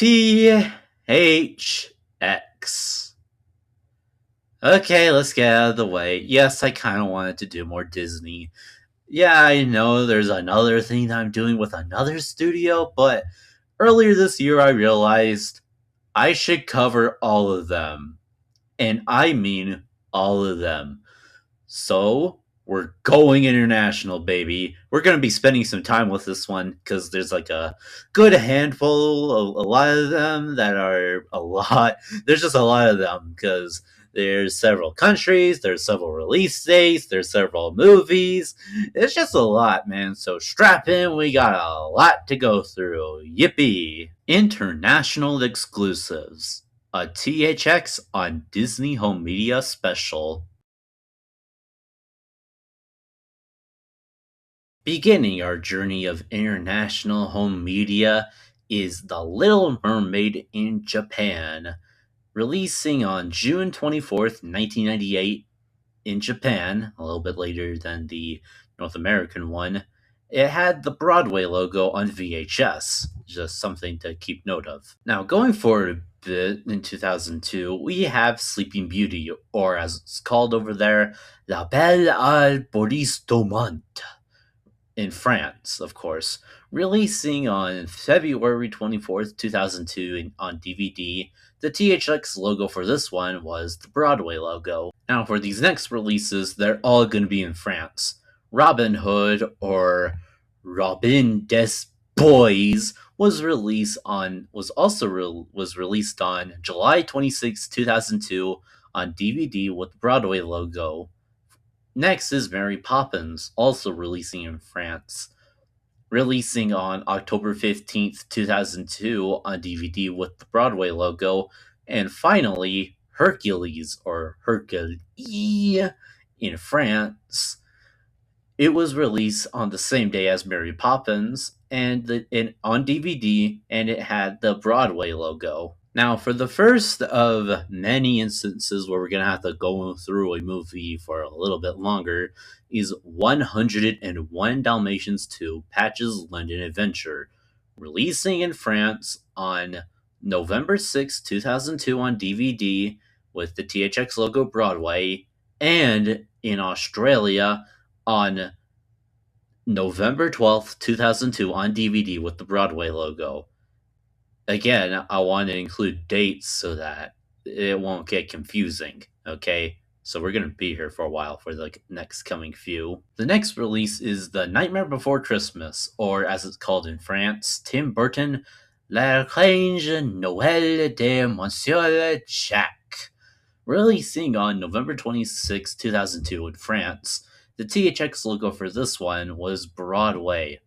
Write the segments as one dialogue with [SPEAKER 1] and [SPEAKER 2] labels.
[SPEAKER 1] THX. Okay, let's get out of the way. Yes, I kind of wanted to do more Disney. Yeah, I know there's another thing that I'm doing with another studio, but earlier this year I realized I should cover all of them. And I mean all of them. So, we're going international, baby. We're going to be spending some time with this one because there's like a good handful, a lot of them that are a lot. There's just a lot of them because there's several countries, there's several release dates, there's several movies. It's just a lot, man. So, strap in, we got a lot to go through. Yippee! International exclusives. A THX on Disney Home Media special. Beginning our journey of international home media is The Little Mermaid in Japan, releasing on June 24th, 1998 in Japan, a little bit later than the North American one. It had the Broadway logo on VHS, just something to keep note of. Now, going forward a bit in 2002, we have Sleeping Beauty, or as it's called over there, La Belle à Boris Domont in France, of course, releasing on February 24th, 2002 on DVD. The THX logo for this one was the Broadway logo. Now, for these next releases, they're all going to be in France. Robin Hood, or Robin des Boys, was released on July 26, 2002 on DVD with the Broadway logo. Next is Mary Poppins, also releasing in France, releasing on October 15th, 2002 on DVD with the Broadway logo. And finally, Hercules, or Hercule in France. It was released on the same day as Mary Poppins and on DVD, and it had the Broadway logo. Now, for the first of many instances where we're going to have to go through a movie for a little bit longer, is 101 Dalmatians 2 Patch's London Adventure, releasing in France on November 6, 2002 on DVD with the THX logo Broadway, and in Australia on November 12th, 2002 on DVD with the Broadway logo. Again, I want to include dates so that it won't get confusing, okay? So we're going to be here for a while for the next coming few. The next release is The Nightmare Before Christmas, or as it's called in France, Tim Burton, La Grange Noël de Monsieur Jack. Releasing on November 26, 2002 in France. The THX logo for this one was Broadway.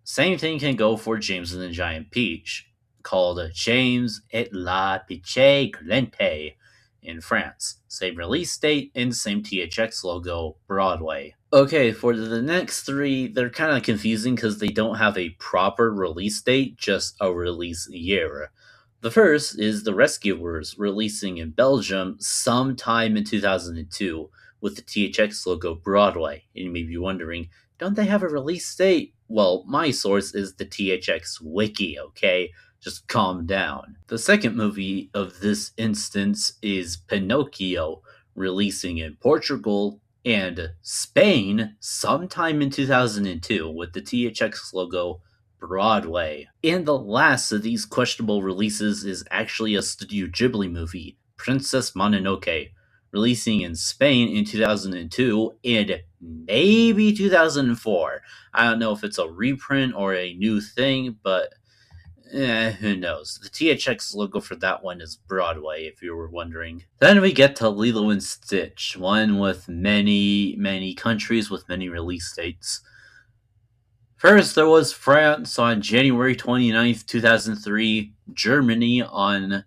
[SPEAKER 1] Same thing can go for James and the Giant Peach, called James et la Piche Galente in France. Same release date and same THX logo, Broadway. Okay, for the next three, they're kind of confusing because they don't have a proper release date, just a release year. The first is The Rescuers, releasing in Belgium sometime in 2002 with the THX logo Broadway. And you may be wondering, don't they have a release date? Well, my source is the THX wiki, okay? Just calm down. The second movie of this instance is Pinocchio, releasing in Portugal and Spain sometime in 2002 with the THX logo Broadway. And the last of these questionable releases is actually a Studio Ghibli movie, Princess Mononoke, releasing in Spain in 2002 and maybe 2004. I don't know if it's a reprint or a new thing, but who knows. The THX logo for that one is Broadway, if you were wondering. Then we get to Lilo and Stitch, one with many countries with many release dates. First, there was France on January 29th, 2003, Germany on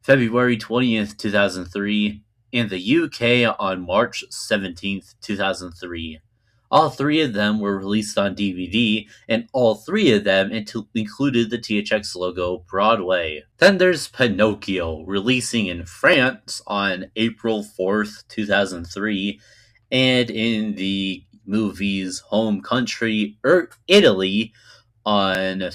[SPEAKER 1] February 20th, 2003, and the UK on March 17th, 2003. All three of them were released on DVD, and all three of them included the THX logo Broadway. Then there's Pinocchio, releasing in France on April 4th, 2003, and in the movie's home country, Italy, on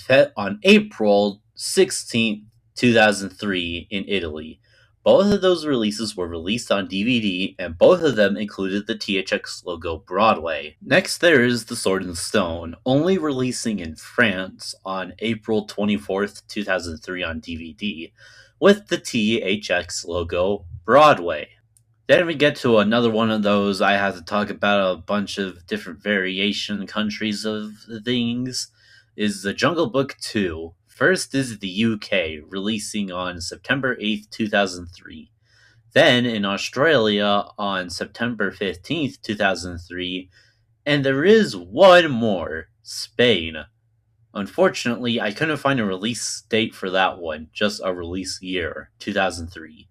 [SPEAKER 1] April 16th, 2003 in Italy. Both of those releases were released on DVD, and both of them included the THX logo Broadway. Next, there is The Sword and Stone, only releasing in France on April 24th, 2003 on DVD, with the THX logo Broadway. Then we get to another one of those. I have to talk about a bunch of different variation countries of things. Is the Jungle Book 2. First is the UK, releasing on September 8th, 2003. Then in Australia on September 15th, 2003. And there is one more, Spain. Unfortunately, I couldn't find a release date for that one, just a release year, 2003.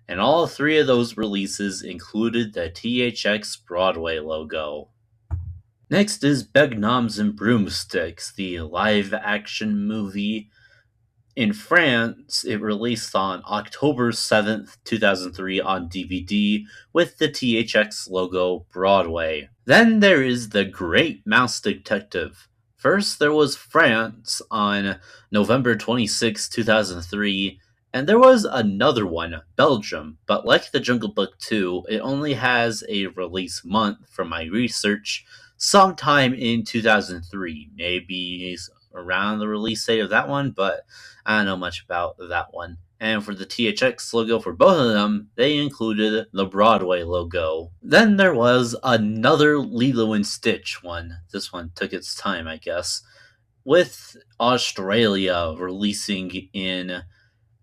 [SPEAKER 1] And all three of those releases included the THX Broadway logo. Next is Begnoms and Broomsticks, the live-action movie. In France, it released on October 7th, 2003 on DVD with the THX logo Broadway. Then there is The Great Mouse Detective. First, there was France on November 26, 2003, and there was another one, Belgium, but like the Jungle Book 2, it only has a release month from my research, sometime in 2003, maybe around the release date of that one, but I don't know much about that one. And for the THX logo for both of them, they included the Broadway logo. Then there was another Lilo and Stitch one. This one took its time, I guess, with Australia releasing in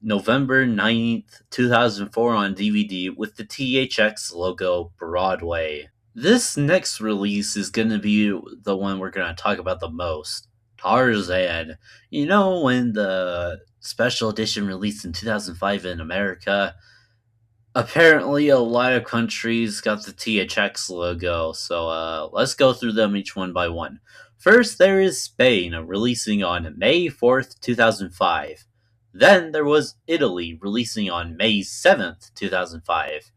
[SPEAKER 1] November 9th, 2004 on DVD with the THX logo Broadway. This next release is going to be the one we're going to talk about the most. Tarzan. You know, when the special edition released in 2005 in America, apparently a lot of countries got the THX logo, so let's go through them each one by one. First, there is Spain, releasing on May 4th, 2005. Then there was Italy, releasing on May 7th, 2005.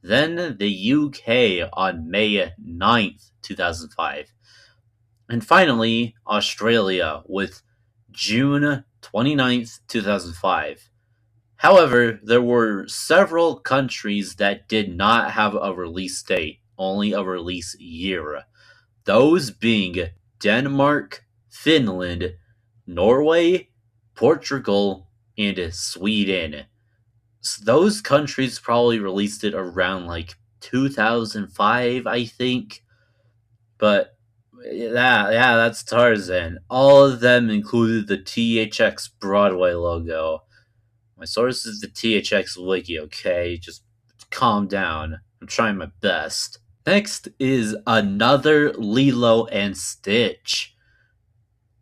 [SPEAKER 1] Then the UK on May 9th, 2005. And finally, Australia with June 29th, 2005. However, there were several countries that did not have a release date, only a release year. Those being Denmark, Finland, Norway, Portugal, and Sweden. So those countries probably released it around like 2005, I think. But that's Tarzan. All of them included the THX Broadway logo. My source is the THX wiki, okay? Just calm down. I'm trying my best. Next is another Lilo and Stitch.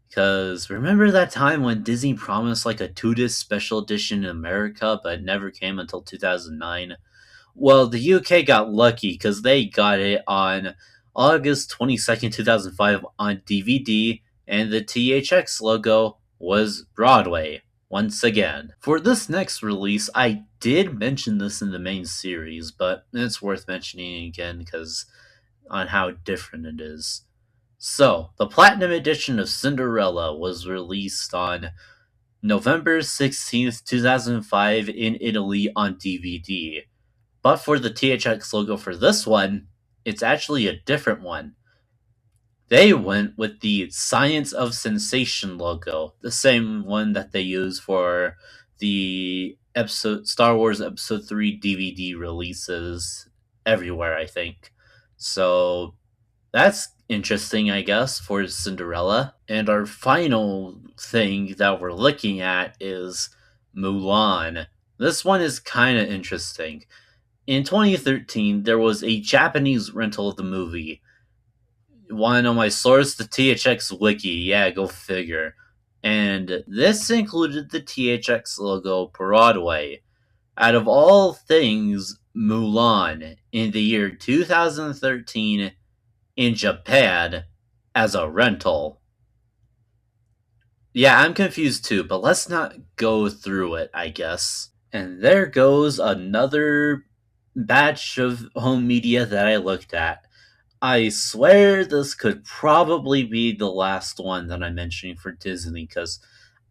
[SPEAKER 1] Because remember that time when Disney promised like a 2-disc special edition in America, but it never came until 2009? Well, the UK got lucky because they got it on August 22nd, 2005 on DVD, and the THX logo was Broadway once again. For this next release, I did mention this in the main series, but it's worth mentioning again because on how different it is. So, the Platinum Edition of Cinderella was released on November 16th, 2005 in Italy on DVD. But for the THX logo for this one, it's actually a different one. They went with the Science of Sensation logo, the same one that they use for the Star Wars Episode 3 DVD releases everywhere, I think. So that's interesting, I guess, for Cinderella. And our final thing that we're looking at is Mulan. This one is kind of interesting. In 2013, there was a Japanese rental of the movie. Want to know my source? The THX Wiki. Yeah, go figure. And this included the THX logo Broadway. Out of all things, Mulan in the year 2013 in Japan as a rental. Yeah, I'm confused too, but let's not go through it, I guess. And there goes another batch of home media that I looked at. I swear this could probably be the last one that I'm mentioning for Disney, because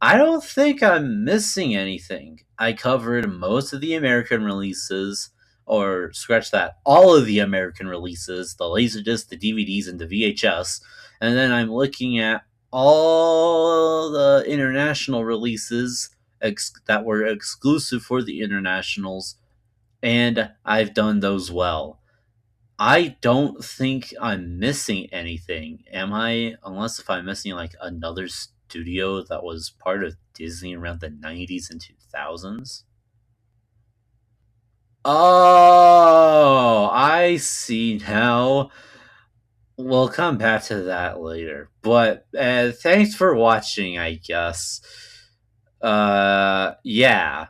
[SPEAKER 1] I don't think I'm missing anything. I covered most of the American releases, or scratch that, all of the American releases, the Laserdisc, the DVDs, and the VHS, and then I'm looking at all the international releases that were exclusive for the internationals, and I've done those well. I don't think I'm missing anything, am I? Unless if I'm missing like another studio that was part of Disney around the 90s and 2000s. Oh, I see now. We'll come back to that later. But thanks for watching, I guess. Yeah.